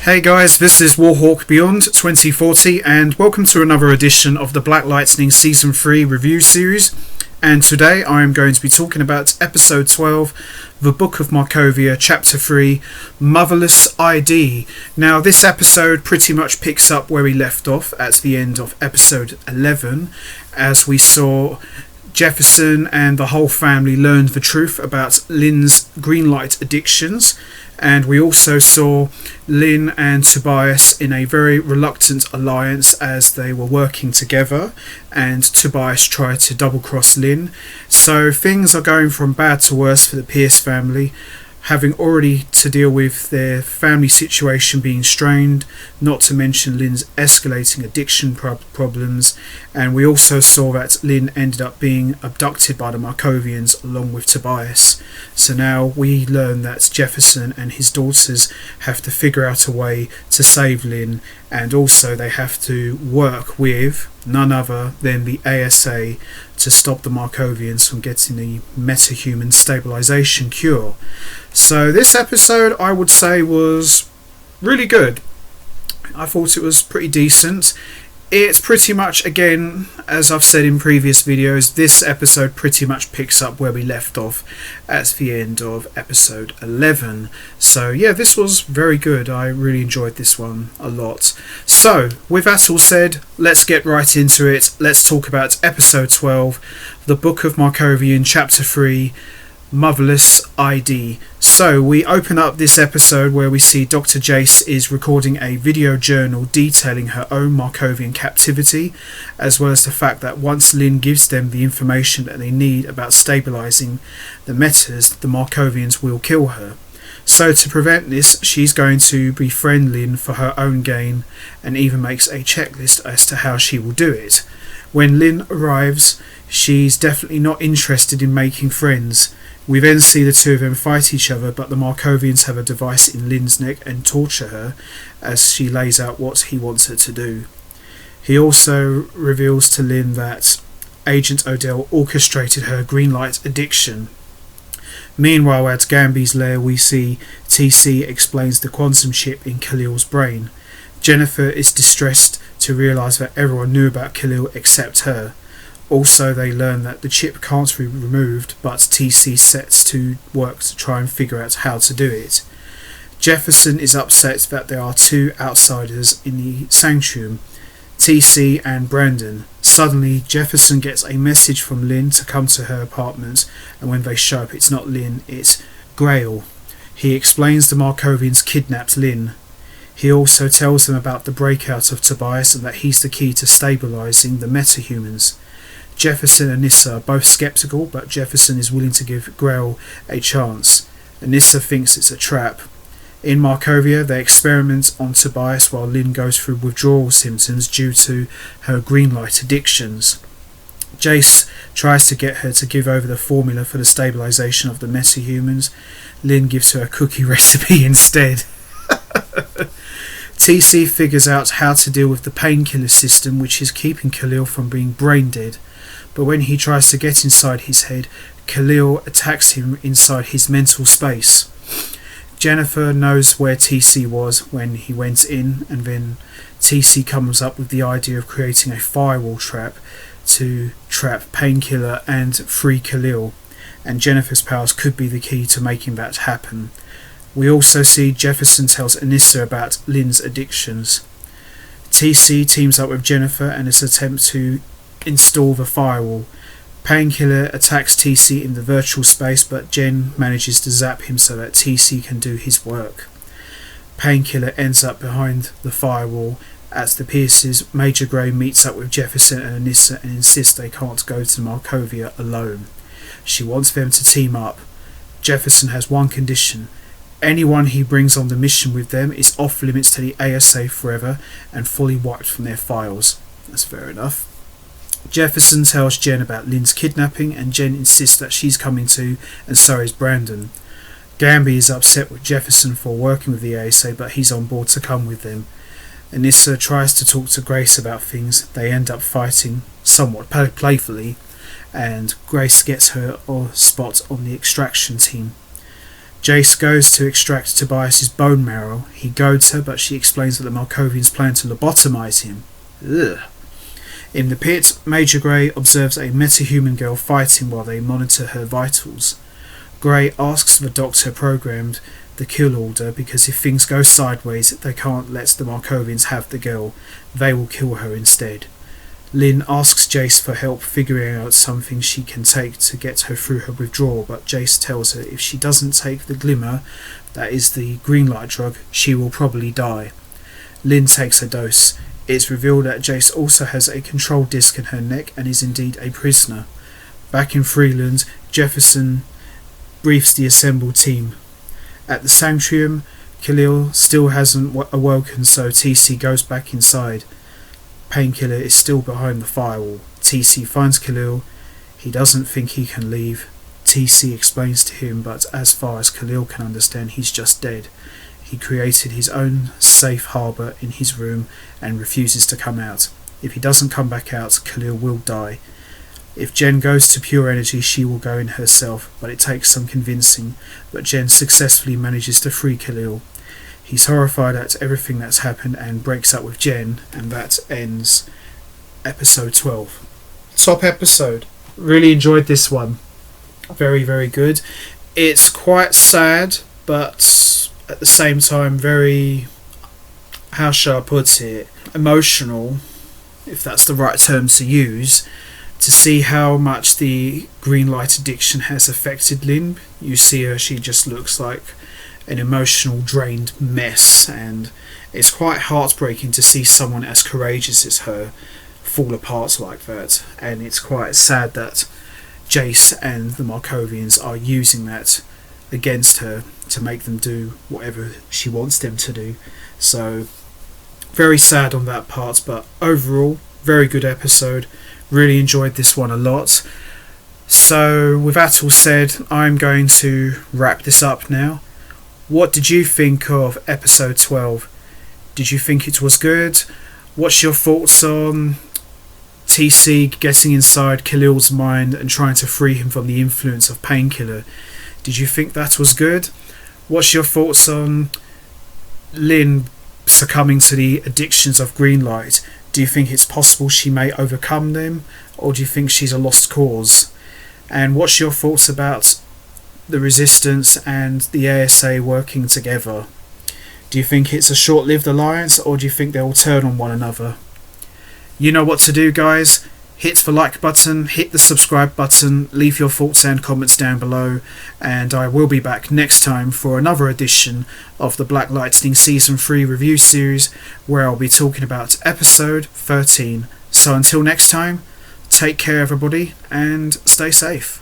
Hey guys, this is Warhawk Beyond 2040 and welcome to another edition of the Black Lightning Season 3 review series. And today I am going to be talking about Episode 12, The Book of Markovia, Chapter 3, Motherless ID. Now this episode pretty much picks up where we left off at the end of Episode 11, as we saw Jefferson and the whole family learned the truth about Lynn's green light addictions. And we also saw Lynn and Tobias in a very reluctant alliance as they were working together, and Tobias tried to double cross Lynn. So things are going from bad to worse for the Pierce family, having already to deal with their family situation being strained, not to mention Lynn's escalating addiction problems. And we also saw that Lynn ended up being abducted by the Markovians along with Tobias. So now we learn that Jefferson and his daughters have to figure out a way to save Lynn, and also they have to work with none other than the ASA to stop the Markovians from getting the metahuman stabilization cure. So this episode, I would say, was really good. I thought it was pretty decent. It's pretty much, again, as I've said in previous videos, this episode pretty much picks up where we left off at the end of episode 11. So yeah, this was very good. I really enjoyed this one a lot. So with that all said, let's get right into it. Let's talk about episode 12, The Book of Markovian, Chapter 3, Motherless ID. So we open up this episode where we see Dr. Jace is recording a video journal detailing her own Markovian captivity, as well as the fact that once Lynn gives them the information that they need about stabilizing the metas, the Markovians will kill her. So to prevent this, she's going to befriend Lynn for her own gain, and even makes a checklist as to how she will do it. When Lynn arrives, she's definitely not interested in making friends. We then see the two of them fight each other, but the Markovians have a device in Lynn's neck and torture her as she lays out what he wants her to do. He also reveals to Lynn that Agent Odell orchestrated her green light addiction. Meanwhile, at Gamby's lair, we see TC explains the quantum chip in Khalil's brain. Jennifer is distressed to realise that everyone knew about Khalil except her. Also, they learn that the chip can't be removed, but TC sets to work to try and figure out how to do it. Jefferson is upset that there are two outsiders in the sanctuary, TC and Brandon. Suddenly, Jefferson gets a message from Lynn to come to her apartment, and when they show up, it's not Lynn, it's Grail. He explains the Markovians kidnapped Lynn. He also tells them about the breakout of Tobias and that he's the key to stabilizing the metahumans. Jefferson and Nyssa are both skeptical, but Jefferson is willing to give Grail a chance. Nyssa thinks it's a trap. In Markovia, they experiment on Tobias while Lynn goes through withdrawal symptoms due to her green light addictions. Jace tries to get her to give over the formula for the stabilization of the metahumans. Lynn gives her a cookie recipe instead. TC figures out how to deal with the painkiller system, which is keeping Khalil from being brain dead. But when he tries to get inside his head, Khalil attacks him inside his mental space. Jennifer knows where TC was when he went in, and then TC comes up with the idea of creating a firewall trap to trap Painkiller and free Khalil, and Jennifer's powers could be the key to making that happen. We also see Jefferson tells Nyssa about Lynn's addictions. TC teams up with Jennifer in his attempt to install the firewall. Painkiller attacks TC in the virtual space, but Jen manages to zap him so that TC can do his work. Painkiller ends up behind the firewall. At the Pierces, Major Grey meets up with Jefferson and Nyssa and insists they can't go to Markovia alone. She wants them to team up. Jefferson has one condition. Anyone he brings on the mission with them is off limits to the ASA forever and fully wiped from their files. That's fair enough. Jefferson tells Jen about Lynn's kidnapping, and Jen insists that she's coming too, and so is Brandon. Gamby is upset with Jefferson for working with the ASA, but he's on board to come with them. Nyssa tries to talk to Grace about things. They end up fighting, somewhat playfully, and Grace gets her spot on the extraction team. Jace goes to extract Tobias's bone marrow. He goads her, but she explains that the Malkovians plan to lobotomize him. Ugh. In the pit, Major Grey observes a metahuman girl fighting while they monitor her vitals. Grey asks the doctor programmed the kill order because if things go sideways, they can't let the Malkovians have the girl. They will kill her instead. Lynn asks Jace for help figuring out something she can take to get her through her withdrawal, but Jace tells her if she doesn't take the glimmer, that is the green light drug, she will probably die. Lynn takes a dose. It's revealed that Jace also has a control disc in her neck and is indeed a prisoner. Back in Freeland, Jefferson briefs the assembled team. At the Sanctuary, Khalil still hasn't awoken, so TC goes back inside. Painkiller is still behind the firewall. TC finds Khalil. He doesn't think he can leave. TC explains to him, but as far as Khalil can understand, he's just dead. He created his own safe harbour in his room and refuses to come out. If he doesn't come back out, Khalil will die. If Jen goes to pure energy, she will go in herself, but it takes some convincing. But Jen successfully manages to free Khalil. He's horrified at everything that's happened and breaks up with Jen, and that ends episode 12. Top episode. Really enjoyed this one. Very, very good. It's quite sad, but at the same time very, how shall I put it, emotional, if that's the right term to use, to see how much the green light addiction has affected Lynn. You see her, she just looks like an emotional drained mess, and it's quite heartbreaking to see someone as courageous as her fall apart like that. And it's quite sad that Jace and the Markovians are using that against her to make them do whatever she wants them to do. So very sad on that part, but overall very good episode. Really enjoyed this one a lot. So with that all said, I'm going to wrap this up now. What did you think of episode 12? Did you think it was good? What's your thoughts on TC getting inside Khalil's mind and trying to free him from the influence of Painkiller? Did you think that was good? What's your thoughts on Lynn succumbing to the addictions of green light? Do you think it's possible she may overcome them, or do you think she's a lost cause? And what's your thoughts about the Resistance and the ASA working together? Do you think it's a short-lived alliance, or do you think they'll turn on one another? You know what to do, guys. Hit the like button, hit the subscribe button, leave your thoughts and comments down below, and I will be back next time for another edition of the Black Lightning Season 3 review series, where I'll be talking about episode 13. So until next time, take care everybody, and stay safe.